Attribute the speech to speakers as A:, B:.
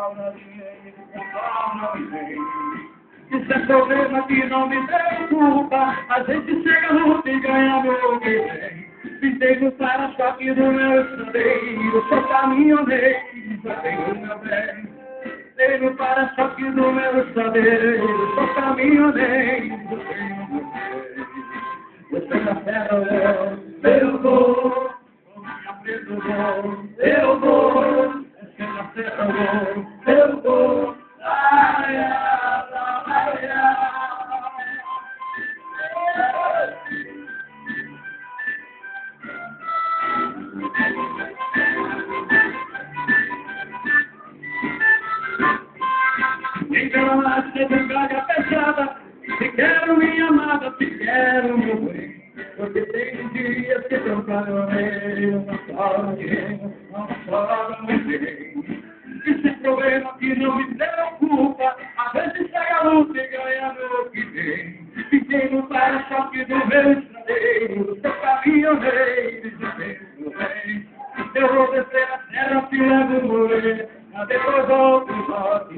A: calma, dinheiro, com calma, dinheiro. Isso é problema que não me preocupa. A gente chega, luta e ganha meu bem. Pintei no para-choque do meu estradeiro. Sou caminhoneiro, já tenho meu bem. Pintei no para-choque do meu estradeiro. Sou caminhoneiro, já tenho meu bem. Você na terra, eu vou. Com minha preta eu vou. Você na terra, eu vou. Ai, ai. Então nasce de carga pesada. Se quero minha amada, se quero meu bem. Porque tem dias que eu caminhoneiro, não choro dinheiro, não choro meu bem. Esse problema que não me preocupa. A vezes chega a luta e ganha no que vem. Fiquei no para-choque do meu estradeiro. Sou caminhoneiro, já tenho meu bem. Eu vou descer a terra, filha do moer. Depois volto e volto.